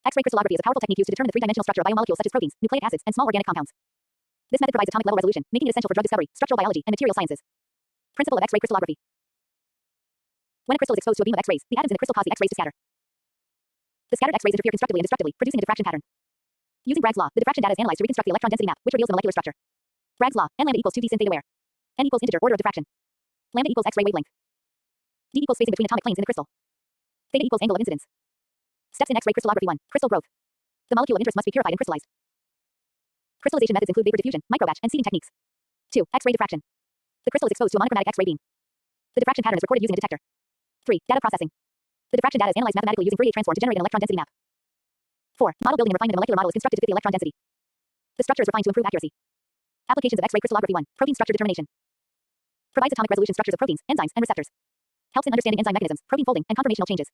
X-ray crystallography is a powerful technique used to determine the three-dimensional structure of biomolecules such as proteins, nucleic acids, and small organic compounds. This method provides atomic-level resolution, making it essential for drug discovery, structural biology, and material sciences. Principle of X-ray crystallography. When a crystal is exposed to a beam of X-rays, the atoms in the crystal cause the X-rays to scatter. The scattered X-rays interfere constructively and destructively, producing a diffraction pattern. Using Bragg's law, the diffraction data is analyzed to reconstruct the electron density map, which reveals the molecular structure. Bragg's law: n lambda equals 2d sin theta, where n equals integer order of diffraction, lambda equals X-ray wavelength, d equals spacing between atomic planes in the crystal, theta equals angle of incidence. Steps in X-ray crystallography. 1. Crystal growth. The molecule of interest must be purified and crystallized. Crystallization methods include vapor diffusion, microbatch, and seeding techniques. 2. X-ray diffraction. The crystal is exposed to a monochromatic X-ray beam. The diffraction pattern is recorded using a detector. 3. Data processing. The diffraction data is analyzed mathematically using Fourier transform to generate an electron density map. 4. Model building and refinement of a molecular model is constructed to fit the electron density. The structure is refined to improve accuracy. Applications of X-ray crystallography. 1. Protein structure determination. Provides atomic resolution structures of proteins, enzymes, and receptors. Helps in understanding enzyme mechanisms, protein folding, and conformational changes.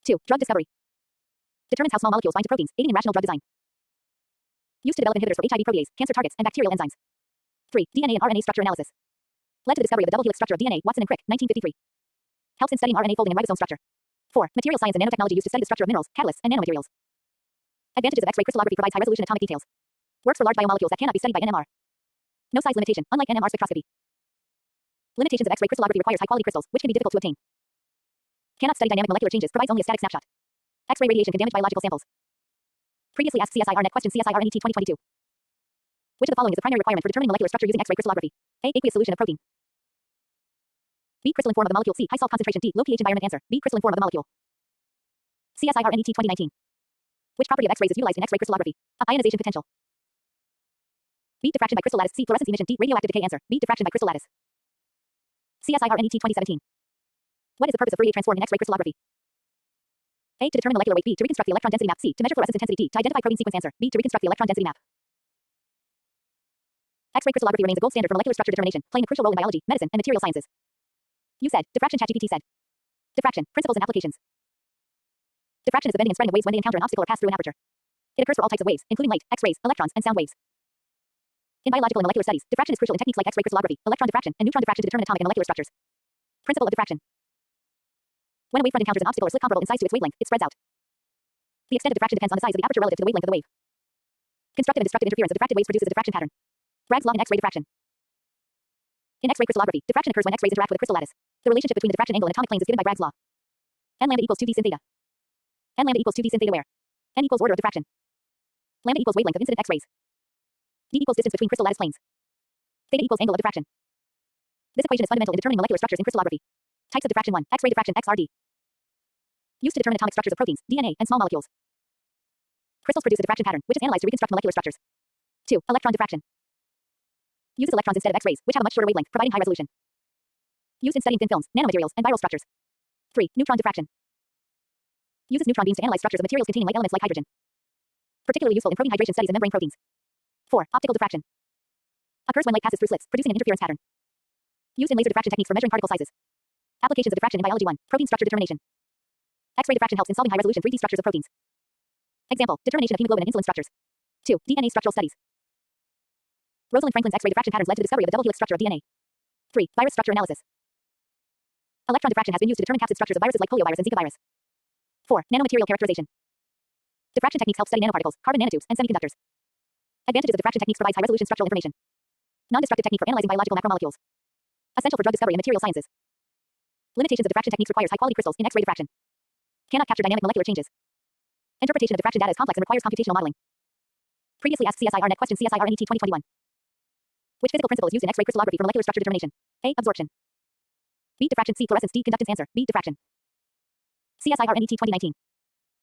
2. Drug discovery. Determines how small molecules bind to proteins, aiding in rational drug design. Used to develop inhibitors for HIV protease, cancer targets, and bacterial enzymes. 3. DNA and RNA structure analysis. Led to the discovery of the double helix structure of DNA, Watson and Crick, 1953. Helps in studying RNA folding and ribosome structure. 4. Material science and nanotechnology used to study the structure of minerals, catalysts, and nanomaterials. Advantages of X-ray crystallography: provides high-resolution atomic details. Works for large biomolecules that cannot be studied by NMR. No size limitation, unlike NMR spectroscopy. Limitations of X-ray crystallography: requires high-quality crystals, which can be difficult to obtain. Cannot study dynamic molecular changes, provides only a static snapshot. X-ray radiation can damage biological samples. Previously asked CSIR net question CSIR-NET 2022. Which of the following is the primary requirement for determining molecular structure using X-ray crystallography? A. Aqueous solution of protein. B. Crystalline form of the molecule. C. High salt concentration. D. Low pH environment. Answer: B. Crystalline form of the molecule. CSIR-NET 2019. Which property of X-rays is utilized in X-ray crystallography? A. Ionization potential. B. Diffraction by crystal lattice. C. Fluorescence emission. D. Radioactive decay. Answer: B. Diffraction by crystal lattice. CSIR-NET 2017. What is the purpose of Fourier transform in X-ray crystallography? A. To determine molecular weight. B. To reconstruct the electron density map. C. To measure fluorescence intensity. D. To identify protein sequence. Answer: B. To reconstruct the electron density map. X-ray crystallography remains a gold standard for molecular structure determination, playing a crucial role in biology, medicine, and material sciences. You said. Diffraction. ChatGPT said. Diffraction. Principles and applications. Diffraction is the bending and spreading of waves when they encounter an obstacle or pass through an aperture. It occurs for all types of waves, including light, X-rays, electrons, and sound waves. In biological and molecular studies, diffraction is crucial in techniques like X-ray crystallography, electron diffraction, and neutron diffraction to determine atomic and molecular structures. Principle of diffraction. When a wavefront encounters an obstacle or slit comparable in size to its wavelength, it spreads out. The extent of diffraction depends on the size of the aperture relative to the wavelength of the wave. Constructive and destructive interference of diffracted waves produces a diffraction pattern. Bragg's law in X-ray diffraction. In X-ray crystallography, diffraction occurs when X-rays interact with a crystal lattice. The relationship between the diffraction angle and atomic planes is given by Bragg's law. N lambda equals 2d sin theta. N lambda equals 2d sin theta, where n equals order of diffraction, lambda equals wavelength of incident X-rays, d equals distance between crystal lattice planes, theta equals angle of diffraction. This equation is fundamental in determining molecular structures in crystallography. Types of diffraction. 1. X-ray diffraction, XRD. Used to determine atomic structures of proteins, DNA, and small molecules. Crystals produce a diffraction pattern, which is analyzed to reconstruct molecular structures. 2. Electron diffraction. Uses electrons instead of X-rays, which have a much shorter wavelength, providing high resolution. Used in studying thin films, nanomaterials, and viral structures. 3. Neutron diffraction. Uses neutron beams to analyze structures of materials containing light elements like hydrogen. Particularly useful in protein hydration studies and membrane proteins. 4. Optical diffraction. Occurs when light passes through slits, producing an interference pattern. Used in laser diffraction techniques for measuring particle sizes. Applications of diffraction in biology. 1. Protein structure determination. X-ray diffraction helps in solving high-resolution 3D structures of proteins. Example: determination of hemoglobin and insulin structures. 2. DNA structural studies. Rosalind Franklin's X-ray diffraction patterns led to the discovery of the double helix structure of DNA. 3. Virus structure analysis. Electron diffraction has been used to determine capsid structures of viruses like poliovirus and Zika virus. 4. Nanomaterial characterization. Diffraction techniques help study nanoparticles, carbon nanotubes, and semiconductors. Advantages of diffraction techniques: provides high-resolution structural information. Non-destructive technique for analyzing biological macromolecules. Essential for drug discovery and material sciences. Limitations of diffraction techniques: requires high-quality crystals in X-ray diffraction. Cannot capture dynamic molecular changes. Interpretation of diffraction data is complex and requires computational modeling. Previously asked CSIR net question CSIR-NET 2021. Which physical principle is used in X-ray crystallography for molecular structure determination? A. Absorption. B. Diffraction. C. Fluorescence. D. Conductance. Answer: B. Diffraction. CSIR-NET 2019.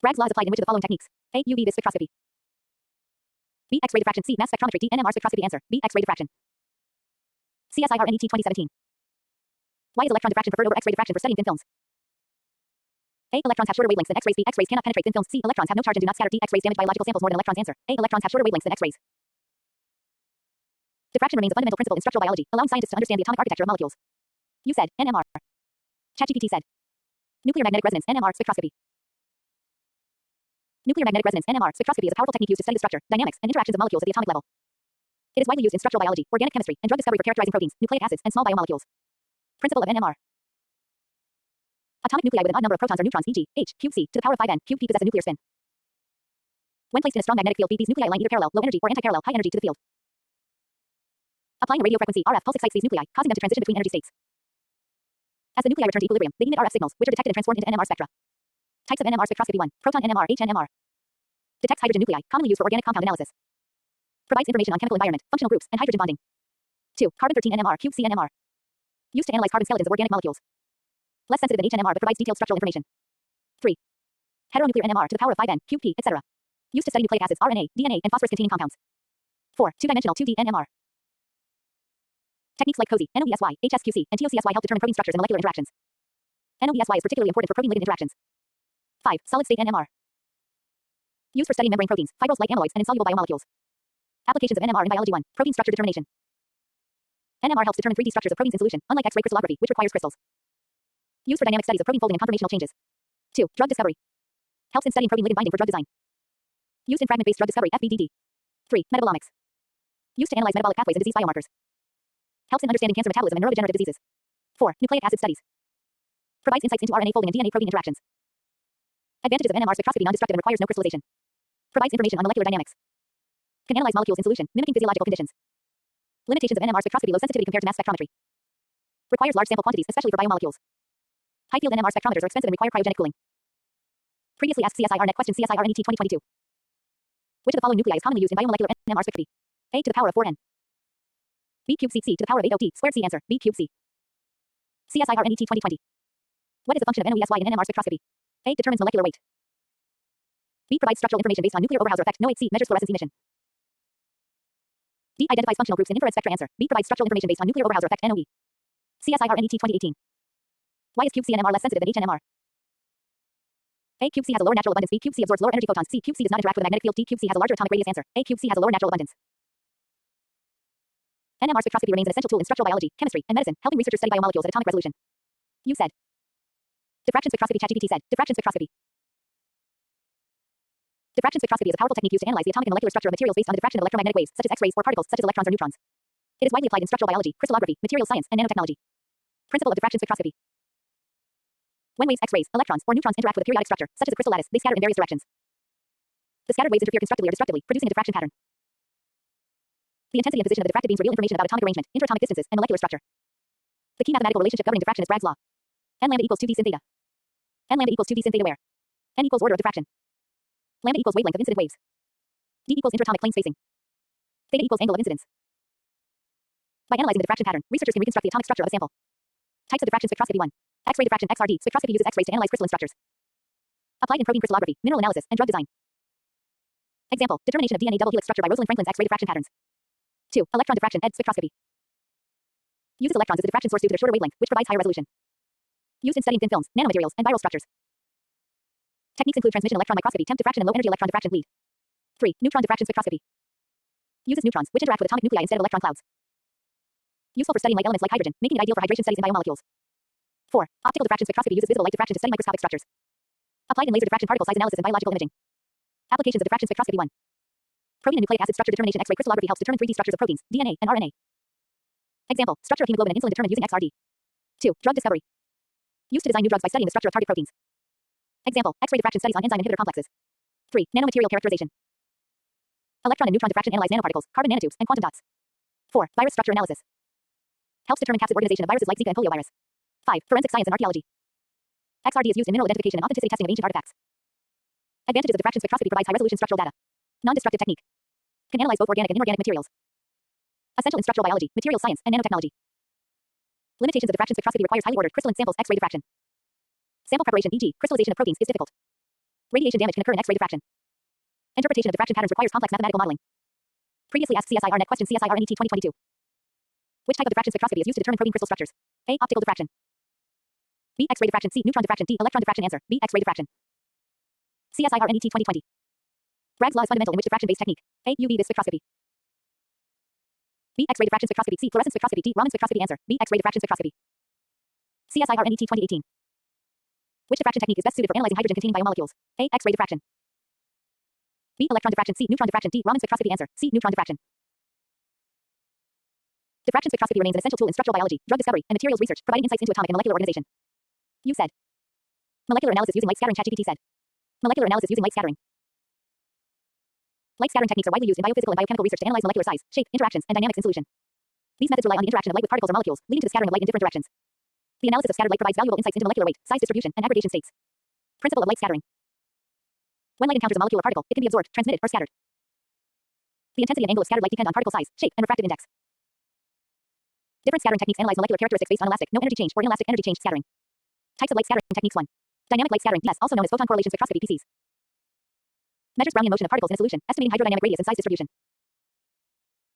Bragg's law is applied in which of the following techniques? A. UV vis spectroscopy. B. X-ray diffraction. C. Mass spectrometry. D. NMR spectroscopy. Answer: B. X-ray diffraction. CSIR-NET 2017. Why is electron diffraction preferred over X-ray diffraction for studying thin films? A. Electrons have shorter wavelengths than X-rays. B. X-rays cannot penetrate thin films. C. Electrons have no charge and do not scatter. D. X-rays damage biological samples more than electrons. Answer: A. Electrons have shorter wavelengths than X-rays. Diffraction remains a fundamental principle in structural biology, allowing scientists to understand the atomic architecture of molecules. You said. NMR. ChatGPT said. Nuclear magnetic resonance. NMR spectroscopy. Nuclear magnetic resonance. NMR spectroscopy is a powerful technique used to study the structure, dynamics, and interactions of molecules at the atomic level. It is widely used in structural biology, organic chemistry, and drug discovery for characterizing proteins, nucleic acids, and small biomolecules. Principle of NMR. Atomic nuclei with an odd number of protons or neutrons, e.g., H, cube C, to the power of 5n, cube p possess a nuclear spin. When placed in a strong magnetic field, these nuclei align either parallel, low energy, or anti-parallel, high energy to the field. Applying a radio frequency RF pulse excites these nuclei, causing them to transition between energy states. As the nuclei return to equilibrium, they emit RF signals, which are detected and transformed into NMR spectra. Types of NMR spectroscopy: 1. Proton NMR, HNMR. Detects hydrogen nuclei, commonly used for organic compound analysis. Provides information on chemical environment, functional groups, and hydrogen bonding. 2. Carbon-13 NMR, QC NMR. Used to analyze carbon skeletons of organic molecules. Less sensitive than HNMR but provides detailed structural information. 3. Heteronuclear NMR to the power of 5N, QP, etc. Used to study nucleic acids, RNA, DNA, and phosphorus-containing compounds. 4. Two-dimensional 2D NMR. Techniques like COSY, NOESY, HSQC, and TOCSY help determine protein structures and molecular interactions. NOESY is particularly important for protein-ligand interactions. 5. Solid-state NMR. Used for studying membrane proteins, fibrils like amyloids, and insoluble biomolecules. Applications of NMR in biology: 1. Protein structure determination. NMR helps determine 3D structures of proteins in solution, unlike X-ray crystallography, which requires crystals. Used for dynamic studies of protein folding and conformational changes. 2. Drug discovery. Helps in studying protein ligand binding for drug design. Used in fragment-based drug discovery, FBDD. 3. Metabolomics. Used to analyze metabolic pathways and disease biomarkers. Helps in understanding cancer metabolism and neurodegenerative diseases. 4. Nucleic acid studies. Provides insights into RNA folding and DNA protein interactions. Advantages of NMR spectroscopy: non-destructive and requires no crystallization. Provides information on molecular dynamics. Can analyze molecules in solution, mimicking physiological conditions. Limitations of NMR spectroscopy: low sensitivity compared to mass spectrometry. Requires large sample quantities, especially for biomolecules. High-field NMR spectrometers are expensive and require cryogenic cooling. Previously asked CSIRNet question: CSIRNET 2022. Which of the following nuclei is commonly used in biomolecular NMR spectroscopy? A to the power of 4n. B cubed C to the power of 8 squared C. Answer: B cubed C. CSIRNET 2020. What is the function of NOESY in NMR spectroscopy? A. Determines molecular weight. B. Provides structural information based on nuclear Oberhauser effect. No. 8. C. Measures fluorescence emission. D. Identifies functional groups in infrared spectra. Answer: B. Provides structural information based on nuclear Oberhauser effect. NOE. CSIRNET 2018. Why is cube C NMR less sensitive than HNMR? A. Cube C has a lower natural abundance. B. Cube C absorbs lower energy photons. C. Cube C does not interact with a magnetic field. D. Cube C has a larger atomic radius. Answer: A. Cube C has a lower natural abundance. NMR spectroscopy remains an essential tool in structural biology, chemistry, and medicine, helping researchers study biomolecules at atomic resolution. You said. Diffraction spectroscopy. ChatGPT said. Diffraction spectroscopy. Diffraction spectroscopy is a powerful technique used to analyze the atomic and molecular structure of materials based on the diffraction of electromagnetic waves, such as X-rays, or particles, such as electrons or neutrons. It is widely applied in structural biology, crystallography, materials science, and nanotechnology. Principle of diffraction spectroscopy. When waves, X-rays, electrons, or neutrons interact with a periodic structure, such as a crystal lattice, they scatter in various directions. The scattered waves interfere constructively or destructively, producing a diffraction pattern. The intensity and position of the diffracted beams reveal information about atomic arrangement, interatomic distances, and molecular structure. The key mathematical relationship governing diffraction is Bragg's law. N lambda equals 2d sin theta. N lambda equals 2d sin theta where n equals order of diffraction. Lambda equals wavelength of incident waves. D equals interatomic plane spacing. Theta equals angle of incidence. By analyzing the diffraction pattern, researchers can reconstruct the atomic structure of a sample. Types of diffraction spectroscopy: 1. X-ray diffraction XRD. Spectroscopy uses X-rays to analyze crystalline structures. Applied in protein crystallography, mineral analysis, and drug design. Example: determination of DNA double helix structure by Rosalind Franklin's X-ray diffraction patterns. 2. Electron diffraction ED spectroscopy. Uses electrons as a diffraction source due to their shorter wavelength, which provides higher resolution. Used in studying thin films, nanomaterials, and viral structures. Techniques include transmission electron microscopy, temp diffraction, and low energy electron diffraction lead. 3. Neutron diffraction spectroscopy. Uses neutrons, which interact with atomic nuclei instead of electron clouds. Useful for studying light elements like hydrogen, making it ideal for hydration studies in biomolecules. 4. Optical diffraction spectroscopy uses visible light diffraction to study microscopic structures. Applied in laser diffraction particle size analysis and biological imaging. Applications of diffraction spectroscopy: 1. Protein and nucleic acid structure determination. X-ray crystallography helps determine 3D structures of proteins, DNA, and RNA. Example: structure of hemoglobin and insulin determined using XRD. 2. Drug discovery. Used to design new drugs by studying the structure of target proteins. Example: X-ray diffraction studies on enzyme inhibitor complexes. 3. Nanomaterial characterization. Electron and neutron diffraction analyze nanoparticles, carbon nanotubes, and quantum dots. 4. Virus structure analysis. Helps determine capsid organization of viruses like Zika and poliovirus. 5. Forensic science and archaeology. XRD is used in mineral identification and authenticity testing of ancient artifacts. Advantages of diffraction spectroscopy: provides high-resolution structural data. Non-destructive technique. Can analyze both organic and inorganic materials. Essential in structural biology, materials science, and nanotechnology. Limitations of diffraction spectroscopy: requires highly ordered crystalline samples. X-ray diffraction. Sample preparation, e.g., crystallization of proteins, is difficult. Radiation damage can occur in X-ray diffraction. Interpretation of diffraction patterns requires complex mathematical modeling. Previously asked CSIRNet question: CSIRNET 2022. Which type of diffraction spectroscopy is used to determine protein crystal structures? A. Optical diffraction. B. X-ray diffraction. C. Neutron diffraction. D. Electron diffraction. Answer: B. X-ray diffraction. CSIRNET 2020. Bragg's law is fundamental in which diffraction-based technique? A. UV-Vis spectroscopy. B. X-ray diffraction spectroscopy. C. Fluorescence spectroscopy. D. Raman spectroscopy. Answer: B. X-ray diffraction spectroscopy. CSIRNET 2018. Which diffraction technique is best suited for analyzing hydrogen-containing biomolecules? A. X-ray diffraction. B. Electron diffraction. C. Neutron diffraction. D. Raman spectroscopy. Answer: C. Neutron diffraction. Diffraction spectroscopy remains an essential tool in structural biology, drug discovery, and materials research, providing insights into atomic and molecular organization. You said. Molecular analysis using light scattering. ChatGPT said. Molecular analysis using light scattering. Light scattering techniques are widely used in biophysical and biochemical research to analyze molecular size, shape, interactions, and dynamics in solution. These methods rely on the interaction of light with particles or molecules, leading to the scattering of light in different directions. The analysis of scattered light provides valuable insights into molecular weight, size distribution, and aggregation states. Principle of light scattering. When light encounters a molecule or particle, it can be absorbed, transmitted, or scattered. The intensity and angle of scattered light depend on particle size, shape, and refractive index. Different scattering techniques analyze molecular characteristics based on elastic, no energy change, or inelastic energy change scattering. Types of light scattering techniques. 1. Dynamic light scattering, DS, also known as photon correlation spectroscopy, PCS. Measures Brownian motion of particles in a solution, estimating hydrodynamic radius and size distribution.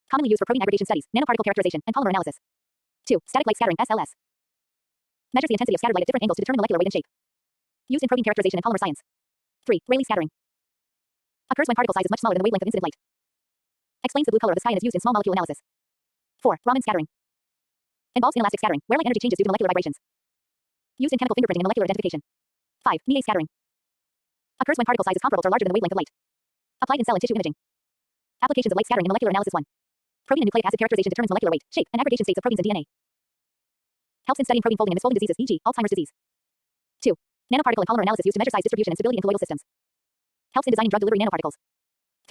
Commonly used for protein aggregation studies, nanoparticle characterization, and polymer analysis. 2. Static light scattering, SLS. Measures the intensity of scattered light at different angles to determine molecular weight and shape. Used in protein characterization and polymer science. 3. Rayleigh scattering. Occurs when particle size is much smaller than the wavelength of incident light. Explains the blue color of the sky and is used in small molecule analysis. 4. Raman scattering. Involves inelastic scattering, where light energy changes due to molecular vibrations. Used in chemical fingerprinting and molecular identification. 5. Mie scattering. Occurs when particle size is comparable to or larger than the wavelength of light. Applied in cell and tissue imaging. Applications of light scattering in molecular analysis. 1. Protein and nucleic acid characterization determines molecular weight, shape, and aggregation states of proteins and DNA. Helps in studying protein folding and misfolding diseases, e.g., Alzheimer's disease. 2. Nanoparticle and polymer analysis used to measure size distribution and stability in colloidal systems. Helps in designing drug delivery nanoparticles.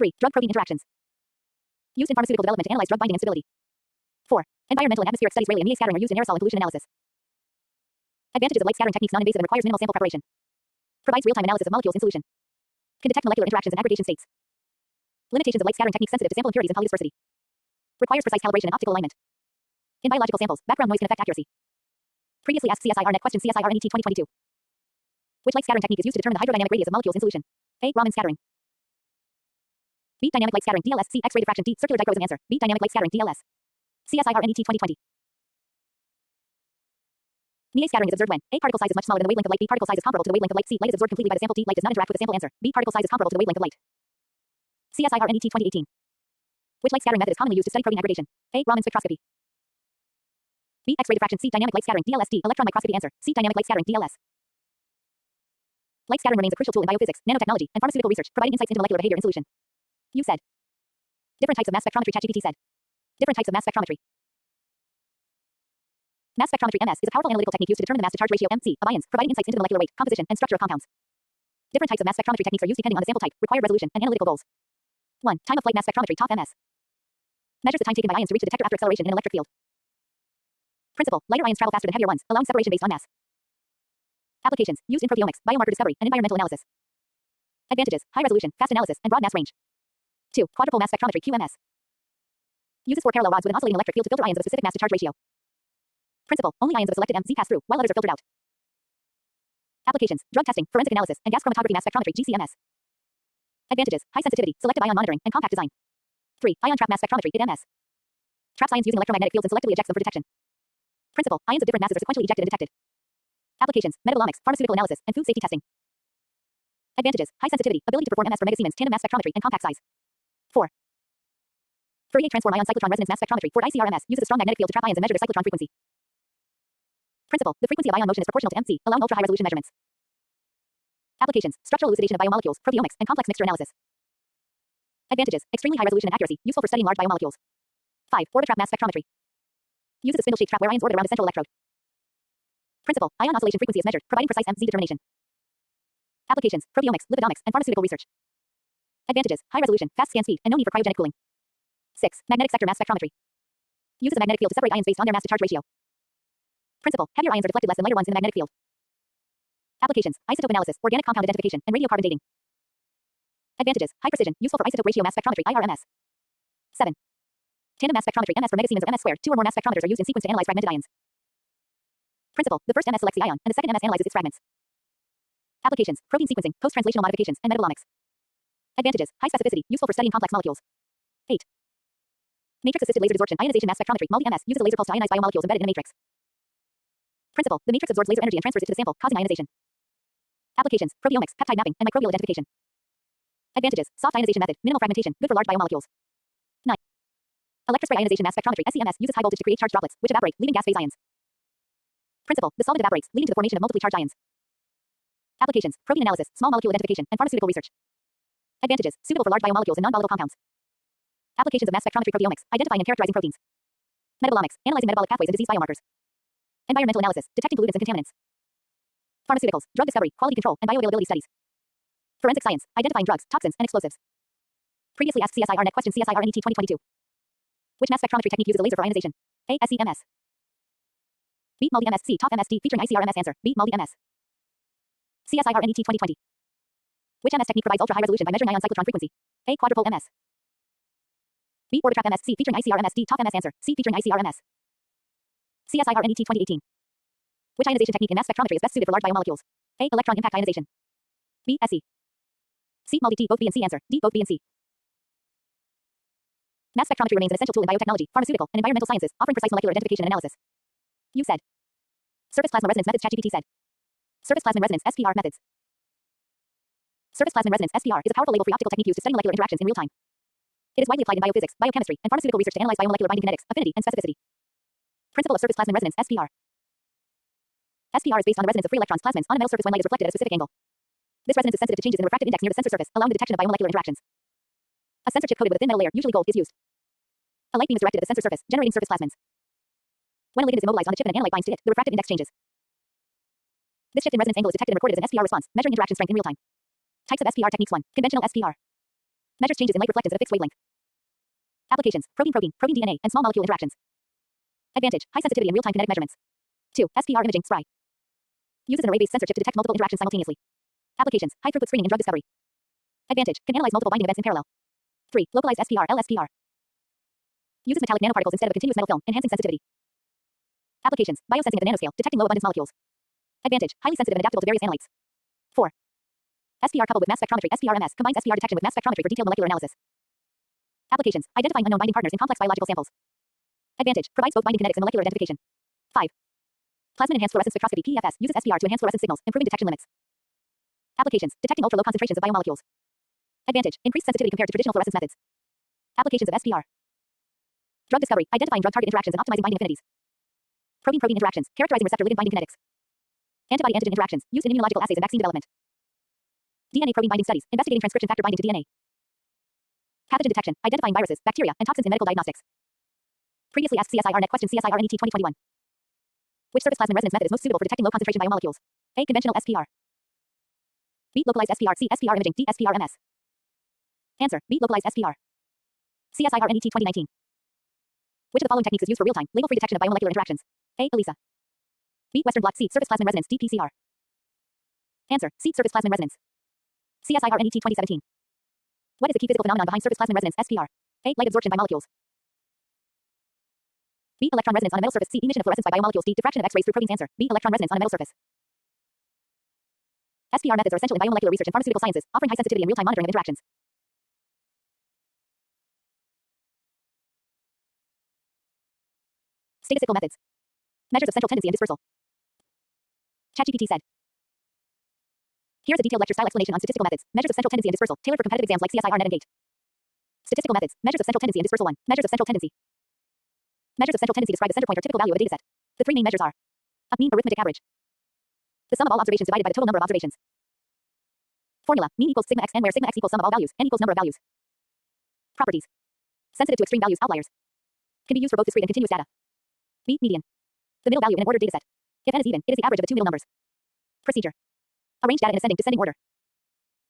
3. Drug-protein interactions. Used in pharmaceutical development to analyze drug binding and stability. 4. Environmental and atmospheric studies. Rayleigh and Mie scattering are used in aerosol and pollution analysis. Advantages of light scattering techniques: non-invasive and requires minimal sample preparation. Provides real-time analysis of molecules in solution. Can detect molecular interactions and aggregation states. Limitations of light scattering techniques: sensitive to sample impurities and polydispersity. Requires precise calibration and optical alignment. In biological samples, background noise can affect accuracy. Previously asked CSIR net question CSIR NET 2022. Which light scattering technique is used to determine the hydrodynamic radius of molecules in solution? A. Raman scattering. B. Dynamic light scattering DLS. C. X-ray diffraction. D. Circular dichroism. Answer. B. Dynamic light scattering DLS. CSIR NET 2020. Mie scattering is observed when A. Particle size is much smaller than the wavelength of light. B. Particle size is comparable to the wavelength of light. C. Light is absorbed completely by the sample. T. Light does not interact with the sample. Answer. B. Particle size is comparable to the wavelength of light. CSIR NET 2018. Which light scattering method is commonly used to study protein aggregation? A. Raman spectroscopy. B. X-ray diffraction. C. Dynamic light scattering DLS. D. Electron microscopy. Answer. C. Dynamic light scattering DLS. Light scattering remains a crucial tool in biophysics, nanotechnology, and pharmaceutical research, providing insights into molecular behavior in solution. You said. Different types of mass spectrometry. ChatGPT said. Different types of mass spectrometry. Mass spectrometry (MS) is a powerful analytical technique used to determine the mass-to-charge ratio (MC) of ions, providing insights into the molecular weight, composition, and structure of compounds. Different types of mass spectrometry techniques are used depending on the sample type, required resolution, and analytical goals. 1. Time of flight mass spectrometry (TOF MS). Measures the time taken by ions to reach the detector after acceleration in an electric field. Principle: lighter ions travel faster than heavier ones, allowing separation based on mass. Applications: used in proteomics, biomarker discovery, and environmental analysis. Advantages: high resolution, fast analysis, and broad mass range. 2. Quadrupole mass spectrometry (QMS). Uses 4 parallel rods with an oscillating electric field to filter ions of a specific mass to charge ratio. Principle: only ions of a selected MZ pass through, while others are filtered out. Applications: drug testing, forensic analysis, and gas chromatography mass spectrometry (GCMS). Advantages: high sensitivity, selective ion monitoring, and compact design. 3. Ion trap mass spectrometry (ITMS). Traps ions using electromagnetic fields and selectively ejects them for detection. Principle: ions of different masses are sequentially ejected and detected. Applications: metabolomics, pharmaceutical analysis, and food safety testing. Advantages: high sensitivity, ability to perform MS for megasiemens, tandem mass spectrometry, and compact size. 4. Fourier transform ion cyclotron resonance mass spectrometry (ICRMS) uses a strong magnetic field to trap ions and measure their cyclotron frequency. Principle: the frequency of ion motion is proportional to MC, allowing ultra-high resolution measurements. Applications: structural elucidation of biomolecules, proteomics, and complex mixture analysis. Advantages: extremely high resolution and accuracy, useful for studying large biomolecules. 5. Orbitrap mass spectrometry. Uses a spindle-shaped trap where ions orbit around a central electrode. Principle: ion oscillation frequency is measured, providing precise MZ determination. Applications: proteomics, lipidomics, and pharmaceutical research. Advantages: high resolution, fast scan speed, and no need for cryogenic cooling. 6. Magnetic sector mass spectrometry. Uses a magnetic field to separate ions based on their mass to charge ratio. Principle: heavier ions are deflected less than lighter ones in the magnetic field. Applications: isotope analysis, organic compound identification, and radiocarbon dating. Advantages: high precision, useful for isotope ratio mass spectrometry (IRMS). 7. Tandem mass spectrometry (MS) for megasiemens of MS squared. 2 or more mass spectrometers are used in sequence to analyze fragmented ions. Principle: the first MS selects the ion, and the second MS analyzes its fragments. Applications: protein sequencing, post-translational modifications, and metabolomics. Advantages: high specificity, useful for studying complex molecules. 8. Matrix-assisted laser desorption ionization mass spectrometry (MALDI-MS) uses a laser pulse to ionize biomolecules embedded in a matrix. Principle: the matrix absorbs laser energy and transfers it to the sample, causing ionization. Applications: proteomics, peptide mapping, and microbial identification. Advantages: soft ionization method, minimal fragmentation, good for large biomolecules. 9. Electrospray ionization mass spectrometry (SEMS) uses high voltage to create charged droplets, which evaporate, leaving gas phase ions. Principle: the solvent evaporates, leading to the formation of multiply charged ions. Applications: protein analysis, small molecule identification, and pharmaceutical research. Advantages: suitable for large biomolecules and non-volatile compounds. Applications of mass spectrometry: proteomics, identifying and characterizing proteins. Metabolomics, analyzing metabolic pathways and disease biomarkers. Environmental analysis, detecting pollutants and contaminants. Pharmaceuticals, drug discovery, quality control, and bioavailability studies. Forensic science, identifying drugs, toxins, and explosives. Previously asked CSIR net question CSIR NET 2022. Which mass spectrometry technique uses a laser for ionization? A. SEMS. B. Multi-MS. C. TOF MSD featuring ICRMS. Answer. B. Multi-MS. CSIR NET 2020. Which MS technique provides ultra-high resolution by measuring ion cyclotron frequency? A. Quadrupole MS. B. Orbitrap MS. C. Featuring ICRMS. D. TOF MS. Answer. C. Featuring ICRMS. CSIR NET 2018. Which ionization technique in mass spectrometry is best suited for large biomolecules? A. Electron impact ionization. B. SE. C. Multi-T. Both B and C. Answer. D. Both B and C. Mass spectrometry remains an essential tool in biotechnology, pharmaceutical, and environmental sciences, offering precise molecular identification and analysis. You said. Surface plasmon resonance methods. ChatGPT said. Surface plasmon resonance (SPR) methods. Surface plasmon resonance (SPR) is a powerful label-free optical technique used to study molecular interactions in real time. It is widely applied in biophysics, biochemistry, and pharmaceutical research to analyze biomolecular binding kinetics, affinity, and specificity. Principle of surface plasmon resonance (SPR). SPR is based on the resonance of free electrons plasmons on a metal surface when light is reflected at a specific angle. This resonance is sensitive to changes in the refractive index near the sensor surface, allowing the detection of biomolecular interactions. A sensor chip coated with a thin metal layer, usually gold, is used. A light beam is directed at the sensor surface, generating surface plasmons. When a ligand is immobilized on the chip and an analyte binds to it, the refractive index changes. This shift in resonance angle is detected and recorded as an SPR response, measuring interaction strength in real time. Types of SPR techniques. 1. Conventional SPR. Measures changes in light reflectance at a fixed wavelength. Applications: protein-protein, protein-DNA, and small molecule interactions. Advantage: high sensitivity and real-time kinetic measurements. 2. SPR imaging (SPRI). Uses an array-based sensor chip to detect multiple interactions simultaneously. Applications: high-throughput screening and drug discovery. Advantage: can analyze multiple binding events in parallel. 3. Localized SPR (LSPR). Uses metallic nanoparticles instead of a continuous metal film, enhancing sensitivity. Applications: biosensing at the nanoscale, detecting low abundance molecules. Advantage: highly sensitive and adaptable to various analytes. 4. SPR coupled with mass spectrometry (SPRMS) combines SPR detection with mass spectrometry for detailed molecular analysis. Applications: identifying unknown binding partners in complex biological samples. Advantage: provides both binding kinetics and molecular identification. 5. Plasmon enhanced fluorescence spectroscopy (PEFS) uses SPR to enhance fluorescence signals, improving detection limits. Applications: detecting ultra-low concentrations of biomolecules. Advantage: increased sensitivity compared to traditional fluorescence methods. Applications of SPR: drug discovery, identifying drug target interactions and optimizing binding affinities. Protein-protein interactions, characterizing receptor-ligand binding kinetics. Antibody-antigen interactions, used in immunological assays and vaccine development. DNA-protein binding studies, investigating transcription factor binding to DNA. Pathogen detection, identifying viruses, bacteria, and toxins in medical diagnostics. Previously asked CSIR net question CSIR NET 2021. Which surface plasmon resonance method is most suitable for detecting low-concentration biomolecules? A. Conventional SPR. B. Localized SPR. C. SPR imaging. D. SPRMS. Answer: B. Localized SPR. CSIR NET 2019. Which of the following techniques is used for real-time, label-free detection of biomolecular interactions? A. ELISA. B. Western blot. C. Surface plasmon resonance. D. PCR. Answer: C. Surface plasmon resonance. CSIR NET 2017. What is the key physical phenomenon behind surface plasmon resonance (SPR)? A. Light absorption by molecules. B. Electron resonance on a metal surface. C. Emission of fluorescence by biomolecules. D. Diffraction of X-rays through proteins. Answer: B. Electron resonance on a metal surface. SPR methods are essential in biomolecular research and pharmaceutical sciences, offering high sensitivity and real-time monitoring of interactions. Statistical methods. Measures of central tendency and dispersal. ChatGPT said. Here's a detailed lecture-style explanation on statistical methods, measures of central tendency and dispersal, tailored for competitive exams like CSIR, NET, and GATE. Statistical methods, measures of central tendency and dispersal. 1. Measures of central tendency. Measures of central tendency describe the center point or typical value of a dataset. The three main measures are: a mean, arithmetic average. The sum of all observations divided by the total number of observations. Formula: mean equals sigma x n, where sigma x equals sum of all values, n equals number of values. Properties: sensitive to extreme values, outliers. Can be used for both discrete and continuous data. B. Median. The middle value in an ordered dataset. If n is even, it is the average of the two middle numbers. Procedure: arrange data in ascending, descending order.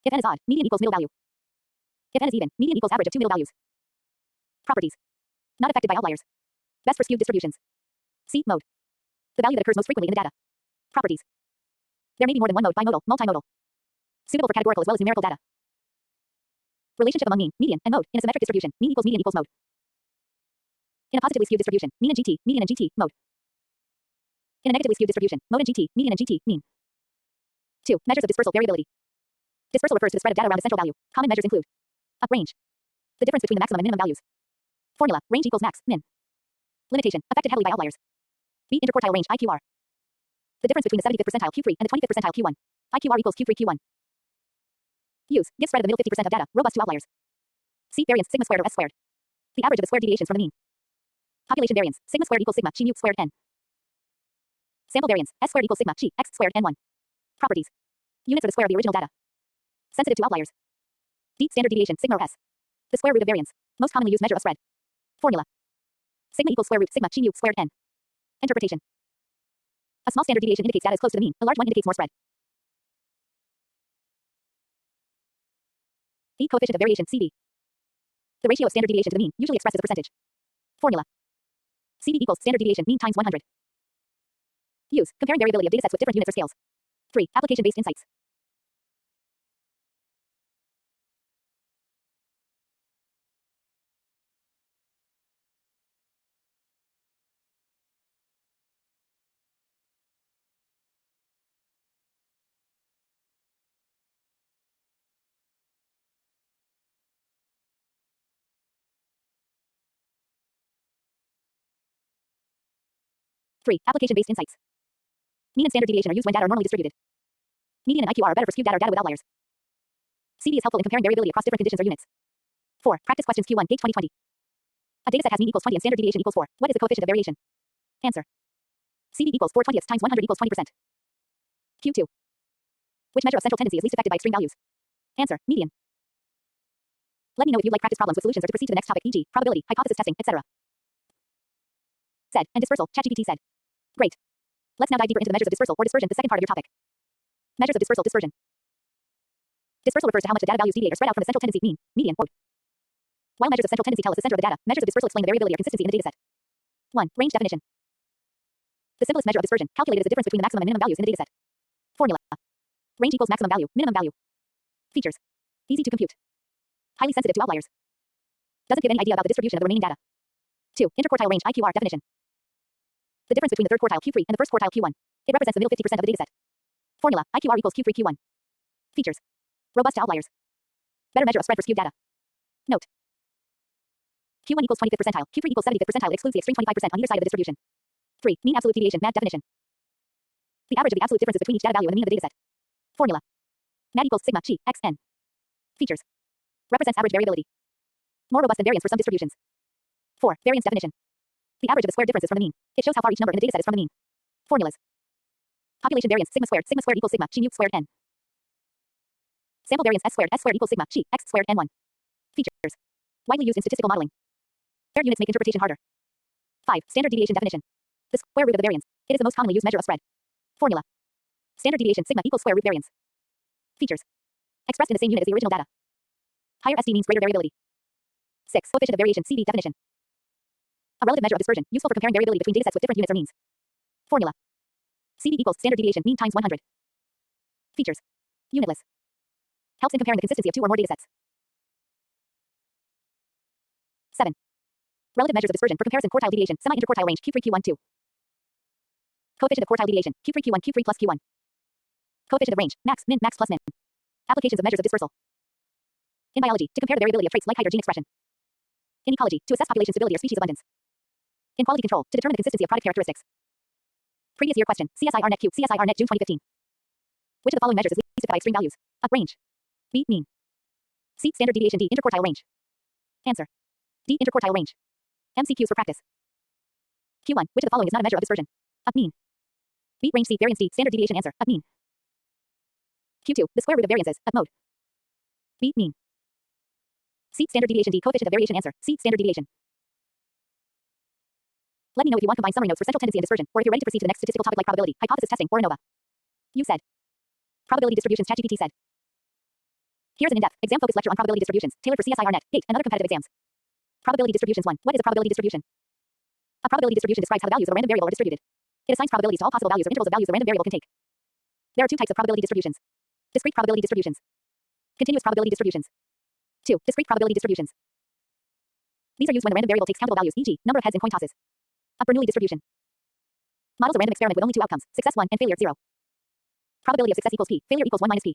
If n is odd, median equals middle value. If n is even, median equals average of two middle values. Properties: not affected by outliers. Best for skewed distributions. C. Mode: the value that occurs most frequently in the data. Properties: there may be more than one mode, bimodal, multimodal. Suitable for categorical as well as numerical data. Relationship among mean, median, and mode in a symmetric distribution. Mean equals median equals mode. In a positively skewed distribution, mean and GT, median and GT, mode. In a negatively skewed distribution, mode and GT, median and GT, mean. 2. Measures of dispersal variability. Dispersal refers to the spread of data around a central value. Common measures include: a range, the difference between the maximum and minimum values. Formula: range equals max, min. Limitation: affected heavily by outliers. B. Interquartile range, IQR. The difference between the 75th percentile Q3 and the 25th percentile Q1. IQR equals Q3 Q1. Use: give spread of the middle 50% of data, robust to outliers. C. Variance, sigma squared or S squared. The average of the squared deviations from the mean. Population variance, sigma squared equals sigma chi mu squared n. Sample variance, S squared equals sigma chi x squared n1. Properties: unit for the square of the original data. Sensitive to outliers. D. Standard deviation, sigma or S. The square root of variance. Most commonly used measure of spread. Formula: sigma equals square root sigma chi mu squared n. Interpretation: a small standard deviation indicates data is close to the mean. A large one indicates more spread. D. Coefficient of variation, CV. The ratio of standard deviation to the mean, usually expressed as a percentage. Formula. CV equals standard deviation mean times 100. Use. Comparing variability of datasets with different units or scales. 3. Application-based insights. Three. Application-based insights. Mean and standard deviation are used when data are normally distributed. Median and IQR are better for skewed data or data with outliers. CV is helpful in comparing variability across different conditions or units. 4. Practice questions Q1, Gate 2020. A dataset has mean equals 20 and standard deviation equals 4. What is the coefficient of variation? Answer. CV equals 4 20ths times 100 equals 20%. Q2. Which measure of central tendency is least affected by extreme values? Answer. Median. Let me know if you like practice problems with solutions or to proceed to the next topic, e.g., probability, hypothesis testing, etc. Said, and dispersal, ChatGPT said. Great. Let's now dive deeper into the measures of dispersal or dispersion, the second part of your topic. Measures of dispersal, dispersion. Dispersal refers to how much the data values deviate or spread out from the central tendency, mean, median, mode. While measures of central tendency tell us the center of the data, measures of dispersal explain the variability or consistency in the dataset. 1. Range definition. The simplest measure of dispersion, calculated as the difference between the maximum and minimum values in the dataset. Formula. Range equals maximum value, minimum value. Features. Easy to compute. Highly sensitive to outliers. Doesn't give any idea about the distribution of the remaining data. 2. Interquartile range, IQR definition. The difference between the third quartile Q3 and the first quartile Q1. It represents the middle 50% of the dataset. Formula. IQR equals Q3 Q1. Features. Robust to outliers. Better measure of spread for skewed data. Note. Q1 equals 25th percentile. Q3 equals 75th percentile. It excludes the extreme 25% on either side of the distribution. 3. Mean absolute deviation, MAD definition. The average of the absolute differences between each data value and the mean of the dataset. Formula. MAD equals sigma chi x n. Features. Represents average variability. More robust than variance for some distributions. 4. Variance definition. The average of the squared differences from the mean. It shows how far each number in the dataset is from the mean. Formulas. Population variance, sigma squared equals sigma chi mu squared n. Sample variance s squared equals sigma chi x squared n1. Features. Widely used in statistical modeling. Their units make interpretation harder. 5. Standard deviation definition. The square root of the variance. It is the most commonly used measure of spread. Formula. Standard deviation sigma equals square root variance. Features. Expressed in the same unit as the original data. Higher SD means greater variability. 6. Coefficient of variation, CV definition. A relative measure of dispersion, useful for comparing variability between datasets with different units or means. Formula. CV equals standard deviation mean times 100. Features. Unitless. Helps in comparing the consistency of two or more datasets. 7. Relative measures of dispersion for comparison quartile deviation, semi-interquartile range, Q3 Q1 2. Coefficient of quartile deviation, Q3 Q1 Q3 plus Q1. Coefficient of range, max plus min. Applications of measures of dispersal. In biology, to compare the variability of traits like height or gene expression. In ecology, to assess population stability or species abundance. In quality control, to determine the consistency of product characteristics. Previous year question, CSIR Net June 2015. Which of the following measures is least affected by extreme values? A. Range. B. Mean. C. Standard deviation. D. Interquartile range. Answer. D. Interquartile range. MCQs for practice. Q1. Which of the following is not a measure of dispersion? A. Mean. B. Range. C. Variance. D. Standard deviation. Answer. A. Mean. Q2. The square root of variance is a. Mode. B. Mean. C. Standard deviation. D. Coefficient of variation. Answer. C. Standard deviation. Let me know if you want combined summary notes for central tendency and dispersion, or if you're ready to proceed to the next statistical topic like probability, hypothesis testing, or ANOVA. You said. Probability distributions, ChatGPT said. Here's an in-depth, exam-focused lecture on probability distributions, tailored for CSIR Net, GATE, and other competitive exams. Probability distributions 1. What is a probability distribution? A probability distribution describes how the values of a random variable are distributed. It assigns probabilities to all possible values or intervals of values a random variable can take. There are two types of probability distributions. Discrete probability distributions. Continuous probability distributions. 2. Discrete probability distributions. These are used when the random variable takes countable values, e.g., number of heads in coin tosses. A Bernoulli distribution. Models a random experiment with only two outcomes, success 1 and failure 0. Probability of success equals p, failure equals 1 minus p.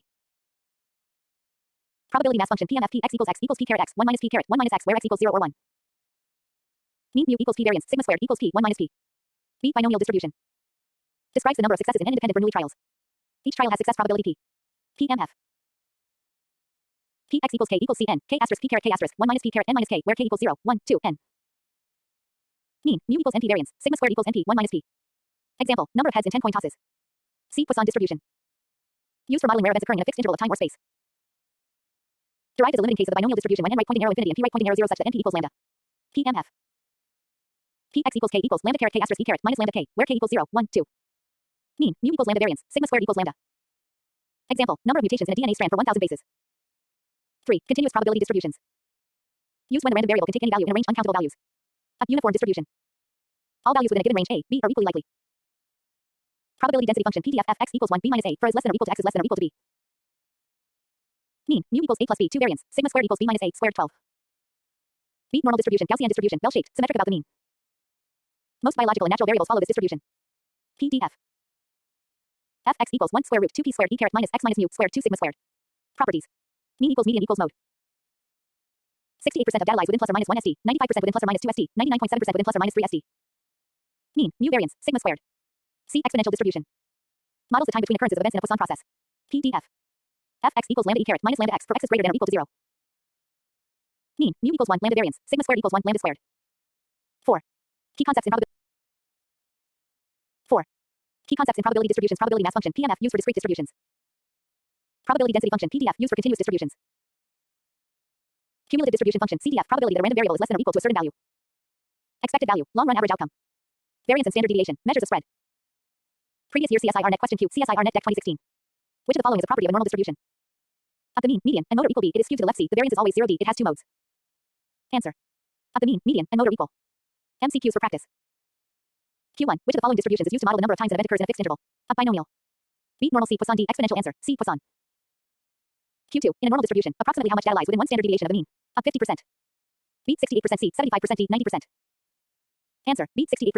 Probability mass function PMF p x equals p caret x, 1 minus p caret 1 minus x, where x equals 0 or 1. Mean mu equals p variance, sigma squared equals p 1 minus p. B. Binomial distribution. Describes the number of successes in n independent Bernoulli trials. Each trial has success probability p. PMF. P x equals k equals c n, k asterisk p caret k asterisk, 1 minus p caret n minus k, where k equals 0, 1, 2, n. Mean, mu equals np variance, sigma squared equals np, 1 minus p. Example, number of heads in 10 coin tosses. C. Poisson distribution. Used for modeling rare events occurring in a fixed interval of time or space. Derived as a limiting case of the binomial distribution when n right pointing arrow infinity and p right pointing arrow 0 such that np equals lambda. PMF. Px equals k equals lambda caret k asterisk e caret minus lambda k, where k equals 0, 1, 2. Mean, mu equals lambda variance, sigma squared equals lambda. Example, number of mutations in a DNA strand for 1000 bases. 3. Continuous probability distributions. Used when the random variable can take any value in a range uncountable values. A uniform distribution. All values within a given range A, B are equally likely. Probability density function PDF f x equals 1 b minus a for is less than or equal to x is less than or equal to b. Mean mu equals a plus b 2 variance sigma squared equals b minus a squared 12. B normal distribution Gaussian distribution bell-shaped symmetric about the mean. Most biological and natural variables follow this distribution. PDF f x equals 1 square root 2 p squared e caret minus x minus mu squared 2 sigma squared. Properties. Mean equals median equals mode. 68% of data lies within plus or minus 1 st, 95% within plus or minus 2 st, 99.7% within plus or minus 3 st. Mean mu variance sigma squared. See exponential distribution. Models the time between occurrences of events in a Poisson process. PDF f x equals lambda e caret minus lambda x for x is greater than or equal to 0. Mean mu equals 1 lambda variance sigma squared equals 1 lambda squared. 4. Key concepts in probability. 4. Key concepts in probability distributions. Probability mass function PMF used for discrete distributions. Probability density function PDF used for continuous distributions. Cumulative distribution function CDF probability that a random variable is less than or equal to a certain value. Expected value long run average outcome. Variance and standard deviation measures of spread. Previous year CSIR net question Q CSIR net deck 2016. Which of the following is a property of a normal distribution? Of the mean, median, and mode are equal B, it is skewed to the left C. The variance is always 0 D. It has two modes. Answer. Of the mean, median, and mode are equal. MCQs for practice. Q1. Which of the following distributions is used to model the number of times an event occurs in a fixed interval? A binomial. B normal C Poisson D exponential answer C Poisson. Q2. In a normal distribution, approximately how much data lies within one standard deviation of the mean? Of 50%. B 68% C 75% D 90%. Answer. B 68%.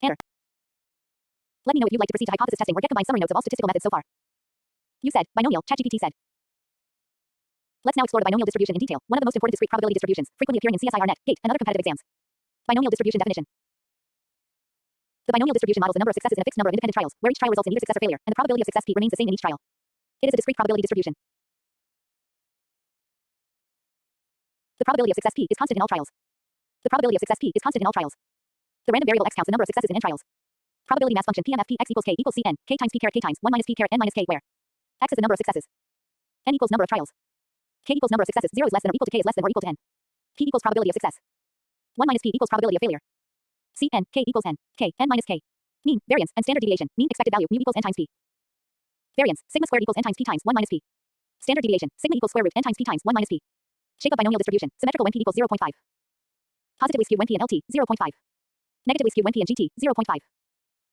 Enter. Let me know if you'd like to proceed to hypothesis testing or get combined summary notes of all statistical methods so far. You said, binomial, ChatGPT said. Let's now explore the binomial distribution in detail, one of the most important discrete probability distributions, frequently appearing in CSIR net, GATE, and other competitive exams. Binomial distribution definition. The binomial distribution models the number of successes in a fixed number of independent trials, where each trial results in either success or failure, and the probability of success P remains the same in each trial. It is a discrete probability distribution. The probability of success P is constant in all trials. The probability of success P is constant in all trials. The random variable x counts the number of successes in n trials. Probability mass function PMF P x equals k equals c n, k times p caret k times 1 minus p caret n minus k, where x is the number of successes. N equals number of trials. K equals number of successes. 0 is less than or equal to k is less than or equal to n. P equals probability of success. 1 minus p equals probability of failure. C n, k equals n, k, n minus k. Mean, variance, and standard deviation. Mean expected value, mu equals n times p. Variance, sigma squared equals n times p times 1 minus p. Standard deviation, sigma equals square root n times p times 1 minus p. Shape of binomial distribution, symmetrical when p equals 0.5. Positively skewed when p and LT, 0.5. Negatively skewed when p and GT, 0.5.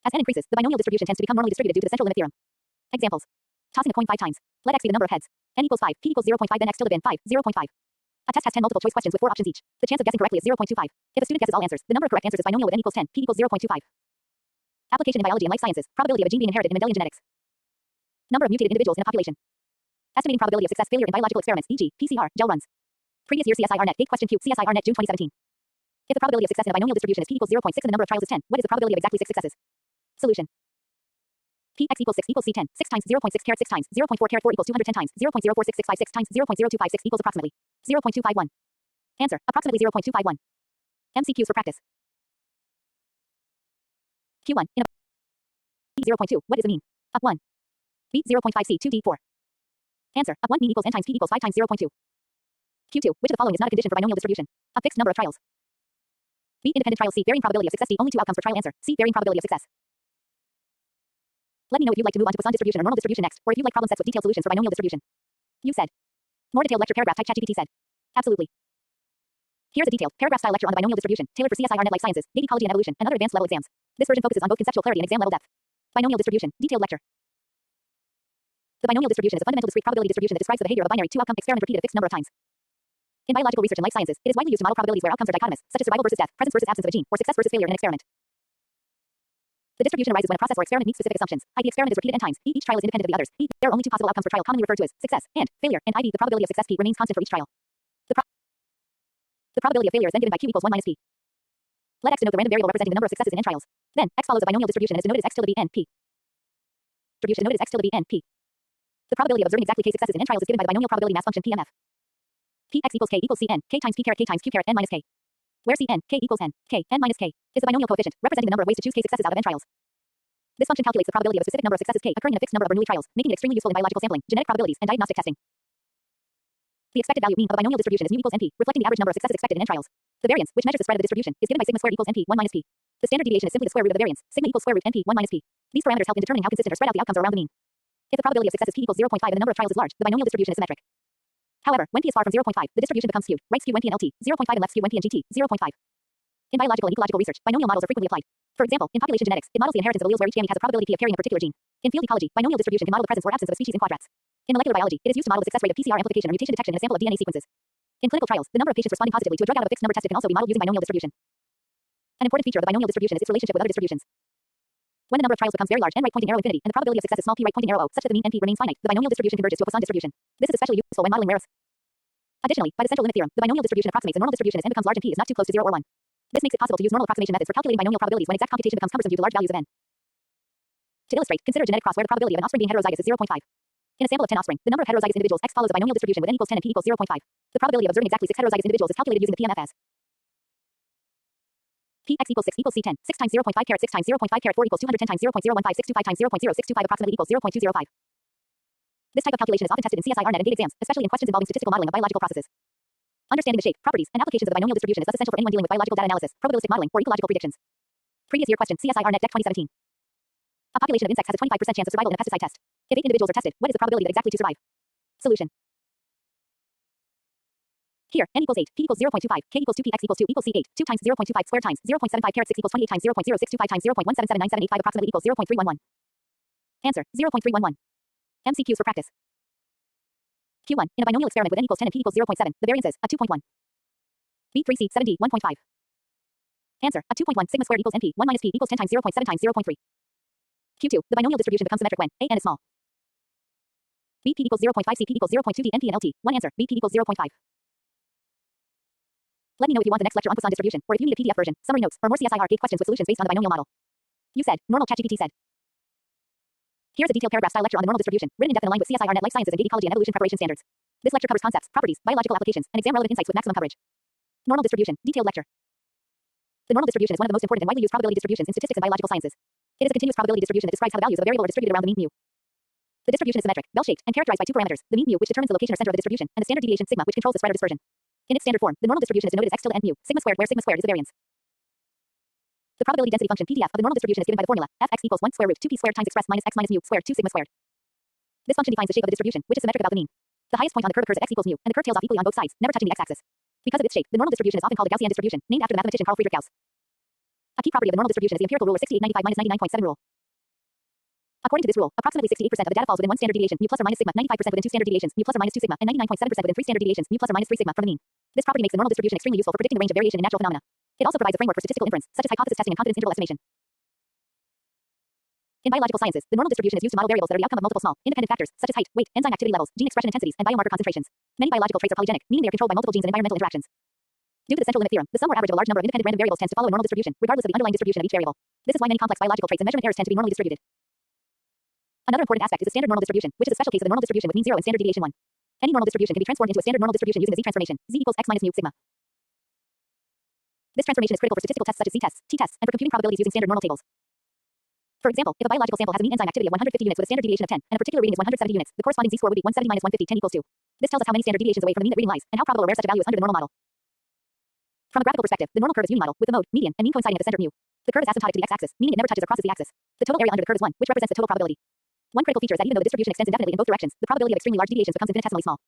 As n increases, the binomial distribution tends to become normally distributed due to the central limit theorem. Examples. Tossing a coin 5 times. Let x be the number of heads. N equals 5, p equals 0.5, then x tilde bin 5, 0.5. A test has 10 multiple choice questions with 4 options each. The chance of guessing correctly is 0.25. If a student guesses all answers, the number of correct answers is binomial with n equals 10, p equals 0.25. Application in biology and life sciences. Probability of a gene being inherited in Mendelian genetics. Number of mutated individuals in a population. Estimating probability of success failure in biological experiments, e.g., PCR, gel runs. Previous year CSIR net, GATE question Q, CSIR net, June 2017. If the probability of success in a binomial distribution is p equals 0.6 and the number of trials is 10, what is the probability of exactly 6 successes? Solution. P x equals 6 equals C10, 6 times 0.6 caret 6 times 0.4 caret 4 equals 210 times 0.046656 times 0.0256 equals approximately 0.251. Answer, approximately 0.251. MCQs for practice. Q1, in a B 0.2, what is the mean? Up 1. B 0.5 C 2 D 4. Answer, up 1 mean equals n times p equals 5 times 0.2. Q2, which of the following is not a condition for binomial distribution? A fixed number of trials. B independent trial C varying probability of success D only 2 outcomes for trial answer C varying probability of success. Let me know if you'd like to move on to Poisson distribution or normal distribution next, or if you'd like problem sets with detailed solutions for binomial distribution. You said. More detailed lecture paragraph type ChatGPT said. Absolutely. Here's a detailed paragraph style lecture on the binomial distribution, tailored for CSIR net life sciences, data ecology and evolution, and other advanced level exams. This version focuses on both conceptual clarity and exam level depth. Binomial distribution, detailed lecture. The binomial distribution is a fundamental discrete probability distribution that describes the behavior of a binary two-outcome experiment repeated a fixed number of times. In biological research and life sciences, it is widely used to model probabilities where outcomes are dichotomous, such as survival versus death, presence versus absence of a gene, or success versus failure in an experiment. The distribution arises when a process or experiment meets specific assumptions. I. The experiment is repeated n times. Each trial is independent of the others. There are only two possible outcomes for trial, commonly referred to as success and failure, and I. The probability of success P remains constant for each trial. The probability of failure is then given by Q equals 1 minus P. Let X denote the random variable representing the number of successes in n trials. Then, X follows a binomial distribution and is denoted as X tilde B n P. Distribution denoted as X tilde B n P. The probability of observing exactly K successes in n trials is given by the binomial probability mass function PMF. P x equals K equals C n, K times P caret K times Q caret n minus K. Where C n, K equals n, K, n minus K, is the binomial coefficient, representing the number of ways to choose K successes out of n trials. This function calculates the probability of a specific number of successes K occurring in a fixed number of Bernoulli trials, making it extremely useful in biological sampling, genetic probabilities, and diagnostic testing. The expected value mean of a binomial distribution is mu equals np, reflecting the average number of successes expected in n trials. The variance, which measures the spread of the distribution, is given by sigma squared equals np 1 minus p. The standard deviation is simply the square root of the variance. Sigma equals square root np 1 minus p. These parameters help in determining how consistent or spread out the outcomes around the mean. If the probability of success is p equals 0.5 and the number of trials is large, the binomial distribution is symmetric. However, when p is far from 0.5, the distribution becomes skewed. Right skew when p and lt, 0.5 and left skew when p and gt, 0.5. In biological and ecological research, binomial models are frequently applied. For example, in population genetics, it models the inheritance of alleles where each gamete has a probability p of carrying a particular gene. In field ecology, binomial distribution can model the presence or absence of a species in quadrats. In molecular biology, it is used to model the success rate of PCR amplification or mutation detection in a sample of DNA sequences. In clinical trials, the number of patients responding positively to a drug out of a fixed number tested can also be modeled using binomial distribution. An important feature of the binomial distribution is its relationship with other distributions. When the number of trials becomes very large, n right pointing arrow infinity, and the probability of success is small p right pointing arrow O, such that the mean np remains finite, the binomial distribution converges to a Poisson distribution. This is especially useful when modeling rares. Additionally, by the central limit theorem, the binomial distribution approximates a normal distribution as n becomes large and p is not too close to 0 or 1. This makes it possible to use normal approximation methods for calculating binomial probabilities when exact computation becomes cumbersome due to large values of n. To illustrate, consider a genetic cross where the probability of an offspring being heterozygous is 0.5. In a sample of 10 offspring, the number of heterozygous individuals X follows a binomial distribution with n equals 10 and p equals 0.5. The probability of observing exactly 6 heterozygous individuals is calculated using the PMF as p x equals 6 equals c 10, 6 times 0.5 caret 6 times 0.5 caret 4 equals 210 times 0.015 625 times 0.0625 approximately equals 0.205. This type of calculation is often tested in CSIRNet and GATE exams, especially in questions involving statistical modeling of biological processes. Understanding the shape, properties, and applications of the binomial distribution is thus essential for anyone dealing with biological data analysis, probabilistic modeling, or ecological predictions. Previous year question, CSIRNet Deck 2017. A population of insects has a 25% chance of survival in a pesticide test. If 8 individuals are tested, what is the probability that exactly 2 survive? Solution. Here, n equals 8, p equals 0.25, k equals 2, p x equals 2 equals c 8, 2 times 0.25 squared times 0.75 caret 6 equals 28 times 0.0625 times 0.1779785 approximately equals 0.311. Answer, 0.311. MCQs for practice. Q1, in a binomial experiment with n equals 10 and p equals 0.7, the variance is a 2.1. B3C 7D 1.5. Answer, a 2.1 sigma squared equals np, 1 minus p equals 10 times 0.7 times 0.3. Q2, the binomial distribution becomes symmetric when a n is small. BP equals 0.5, CP equals 0.2, D, NP, and LT. 1 answer, BP equals 0.5. Let me know if you want the next lecture on Poisson distribution, or if you need a PDF version, summary notes, or more CSIR gate questions with solutions based on the binomial model. You said, normal ChatGPT said. Here's a detailed paragraph-style lecture on the normal distribution, written in depth and aligned with CSIRNet life sciences and gate ecology and evolution preparation standards. This lecture covers concepts, properties, biological applications, and exam-relevant insights with maximum coverage. Normal distribution, detailed lecture. The normal distribution is one of the most important and widely used probability distributions in statistics and biological sciences. It is a continuous probability distribution that describes how the values of a variable are distributed around the mean mu. The distribution is symmetric, bell-shaped, and characterized by two parameters: the mean mu, which determines the location or center of the distribution, and the standard deviation sigma, which controls the spread or dispersion. In its standard form, the normal distribution is denoted as x tilde n mu, sigma squared, where sigma squared is the variance. The probability density function PDF of the normal distribution is given by the formula fx equals 1 square root 2p squared times expressed minus x minus mu squared 2 sigma squared. This function defines the shape of the distribution, which is symmetric about the mean. The highest point on the curve occurs at x equals mu, and the curve tails off equally on both sides, never touching the x-axis. Because of its shape, the normal distribution is often called a Gaussian distribution, named after the mathematician Carl Friedrich Gauss. A key property of the normal distribution is the empirical rule or 6895 -99.7 rule. According to this rule, approximately 68% of the data falls within one standard deviation, mu plus or minus sigma, 95% within two standard deviations, mu plus or minus 2 sigma, and 99.7% within three standard deviations, mu plus or minus 3 sigma, from the mean. This property makes the normal distribution extremely useful for predicting the range of variation in natural phenomena. It also provides a framework for statistical inference, such as hypothesis testing and confidence interval estimation. In biological sciences, the normal distribution is used to model variables that are the outcome of multiple small, independent factors, such as height, weight, enzyme activity levels, gene expression intensities, and biomarker concentrations. Many biological traits are polygenic, meaning they are controlled by multiple genes and environmental interactions. Due to the central limit theorem, the sum or average of a large number of independent random variables tends to follow a normal distribution, regardless of the underlying distribution of each variable. This is why many complex biological traits and measurement errors tend to be normally distributed. Another important aspect is the standard normal distribution, which is a special case of the normal distribution with mean 0 and standard deviation 1. Any normal distribution can be transformed into a standard normal distribution using the z-transformation, z equals x minus mu sigma. This transformation is critical for statistical tests such as z-tests, t-tests, and for computing probabilities using standard normal tables. For example, if a biological sample has a mean enzyme activity of 150 units with a standard deviation of 10, and a particular reading is 170 units, the corresponding z-score would be 170 minus 150, 10 equals 2. This tells us how many standard deviations away from the mean that reading lies, and how probable or rare such a value is under the normal model. From a graphical perspective, the normal curve is unimodal, with the mode, median, and mean coinciding at the center of mu. The curve is asymptotic to the x-axis, meaning it never touches or crosses the axis. The total area under the curve is 1, which represents the total probability. One critical feature is that even though the distribution extends indefinitely in both directions, the probability of extremely large deviations becomes infinitesimally small.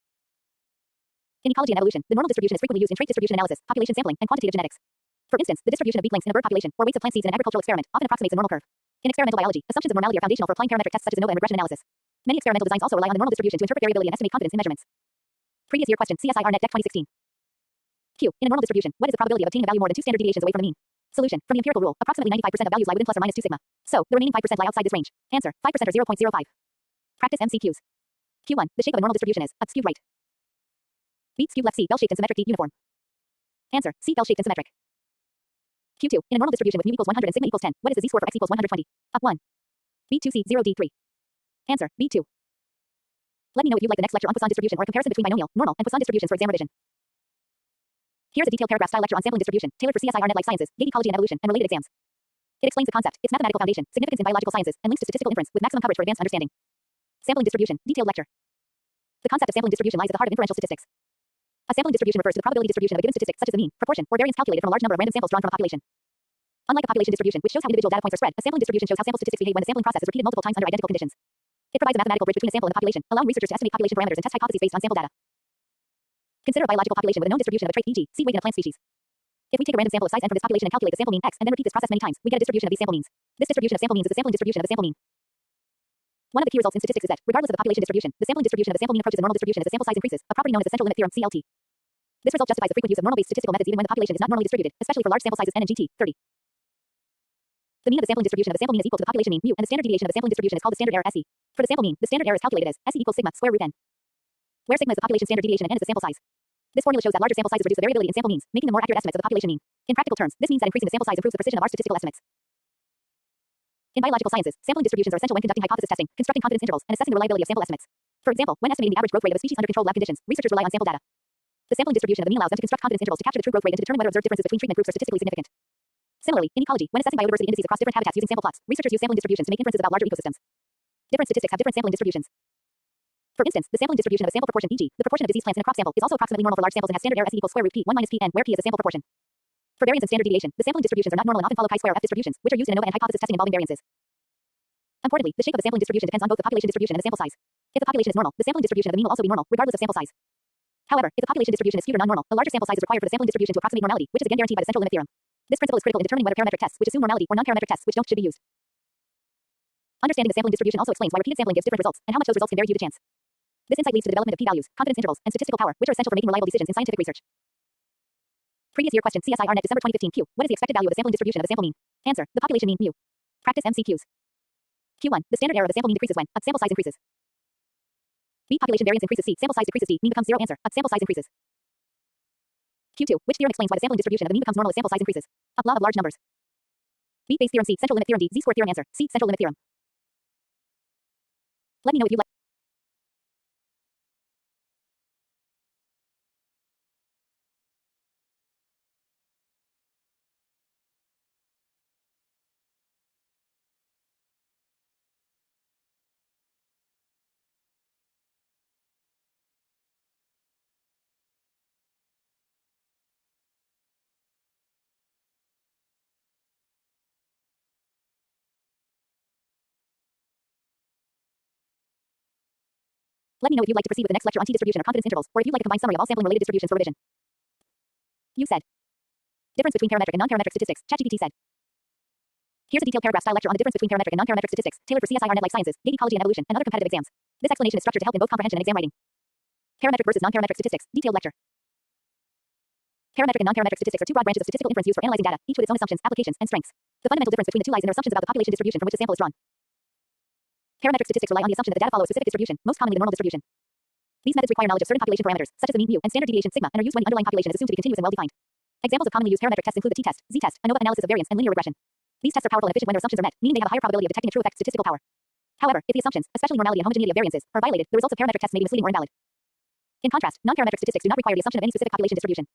In ecology and evolution, the normal distribution is frequently used in trait distribution analysis, population sampling, and quantitative genetics. For instance, the distribution of beak lengths in a bird population, or weights of plant seeds in an agricultural experiment, often approximates a normal curve. In experimental biology, assumptions of normality are foundational for applying parametric tests such as ANOVA and regression analysis. Many experimental designs also rely on the normal distribution to interpret variability and estimate confidence in measurements. Previous year question, CSIRNet Deck 2016. Q. In a normal distribution, what is the probability of obtaining a value more than 2 standard deviations away from the mean? Solution. From the empirical rule, approximately 95% of values lie within plus or minus 2 sigma. So, the remaining 5% lie outside this range. Answer. 5% or 0.05. Practice MCQs. Q1. The shape of a normal distribution is up skewed right. B skewed left, C bell-shaped and symmetric, D uniform. Answer. C bell-shaped and symmetric. Q2. In a normal distribution with mu equals 100 and sigma equals 10, what is the z-score for x equals 120? Up 1. B2C 0 D3. Answer. B2. Let me know if you'd like the next lecture on Poisson distribution or a comparison between binomial, normal, and Poisson distributions for exam revision. Here's a detailed paragraph-style lecture on sampling distribution, tailored for CSIR Net Life Sciences, gate ecology and evolution, and related exams. It explains the concept, its mathematical foundation, significance in biological sciences, and links to statistical inference with maximum coverage for advanced understanding. Sampling distribution, detailed lecture. The concept of sampling distribution lies at the heart of inferential statistics. A sampling distribution refers to the probability distribution of a given statistic, such as the mean, proportion, or variance calculated from a large number of random samples drawn from a population. Unlike a population distribution, which shows how individual data points are spread, a sampling distribution shows how sample statistics behave when the sampling process is repeated multiple times under identical conditions. It provides a mathematical bridge between a sample and the population, allowing researchers to estimate population parameters and test hypotheses based on sample data. Consider a biological population with a known distribution of a trait, e.g., seed weight in a plant species. If we take a random sample of size n from this population and calculate the sample mean x, and then repeat this process many times, we get a distribution of these sample means. This distribution of sample means is the sampling distribution of the sample mean. One of the key results in statistics is that, regardless of the population distribution, the sampling distribution of the sample mean approaches the normal distribution as the sample size increases, a property known as the central limit theorem (CLT). This result justifies the frequent use of normal-based statistical methods even when the population is not normally distributed, especially for large sample sizes n and gt. 30. The mean of the sampling distribution of the sample mean is equal to the population mean, mu, and the standard deviation of the sampling distribution is called the standard error, SE. For the sample mean, the standard error is calculated as SE equals sigma square root n, where sigma is the population standard deviation and n is the sample size. This formula shows that larger sample sizes reduce the variability in sample means, making them more accurate estimates of the population mean. In practical terms, this means that increasing the sample size improves the precision of our statistical estimates. In biological sciences, sampling distributions are essential when conducting hypothesis testing, constructing confidence intervals, and assessing the reliability of sample estimates. For example, when estimating the average growth rate of a species under controlled lab conditions, researchers rely on sample data. The sampling distribution of the mean allows them to construct confidence intervals to capture the true growth rate and to determine whether observed differences between treatment groups are statistically significant. Similarly, in ecology, when assessing biodiversity indices across different habitats using sample plots, researchers use sampling distributions to make inferences about larger ecosystems. Different statistics have different sampling distributions. For instance, the sampling distribution of a sample proportion, e.g., the proportion of diseased plants in a crop sample, is also approximately normal for large samples and has standard error S equals square root p1 minus pn, where p is a sample proportion. For variance and standard deviation, the sampling distributions are not normal and often follow chi-square F distributions, which are used in ANOVA and hypothesis testing involving variances. Importantly, the shape of the sampling distribution depends on both the population distribution and the sample size. If the population is normal, the sampling distribution of the mean will also be normal, regardless of sample size. However, if the population distribution is skewed or non-normal, a larger sample size is required for the sampling distribution to approximate normality, which is again guaranteed by the central limit theorem. This principle is critical in determining whether parametric tests, which assume normality, or non-parametric tests, which don't, should be used. Understanding the sampling distribution also explains why repeated sampling gives different results, and how much those results can vary due to chance. This insight leads to the development of p-values, confidence intervals, and statistical power, which are essential for making reliable decisions in scientific research. Previous year question, CSIR Net December 2015 Q. What is the expected value of the sampling distribution of the sample mean? Answer. The population mean, mu. Practice MCQs. Q1. The standard error of the sample mean decreases when up sample size increases. B. Population variance increases. C. Sample size decreases. D. Mean becomes 0. Answer. Up sample size increases. Q2. Which theorem explains why the sampling distribution of the mean becomes normal as sample size increases? Up law of large numbers. B. Bayes theorem. C. Central limit theorem. D. Z-score theorem. Answer. C. Central limit theorem. Let me know if you like. Let me know if you'd like to proceed with the next lecture on t-distribution or confidence intervals, or if you'd like a combined summary of all sampling-related distributions for revision. You said. Difference between parametric and non-parametric statistics, ChatGPT said. Here's a detailed paragraph-style lecture on the difference between parametric and non-parametric statistics, tailored for CSIR Net Life Sciences, gate ecology and evolution, and other competitive exams. This explanation is structured to help in both comprehension and exam writing. Parametric versus non-parametric statistics, detailed lecture. Parametric and non-parametric statistics are two broad branches of statistical inference used for analyzing data, each with its own assumptions, applications, and strengths. The fundamental difference between the two lies in their assumptions about the population distribution from which the sample is drawn. Parametric statistics rely on the assumption that the data follow a specific distribution, most commonly the normal distribution. These methods require knowledge of certain population parameters, such as the mean, mu, and standard deviation, sigma, and are used when the underlying population is assumed to be continuous and well-defined. Examples of commonly used parametric tests include the t-test, z-test, ANOVA analysis of variance, and linear regression. These tests are powerful and efficient when their assumptions are met, meaning they have a higher probability of detecting a true effect, statistical power. However, if the assumptions, especially normality and homogeneity of variances, are violated, the results of parametric tests may be misleading or invalid. In contrast, non-parametric statistics do not require the assumption of any specific population distribution.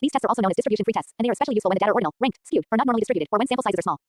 These tests are also known as distribution-free tests, and they are especially useful when the data are ordinal, ranked, skewed, or not normally distributed, or when sample sizes are small.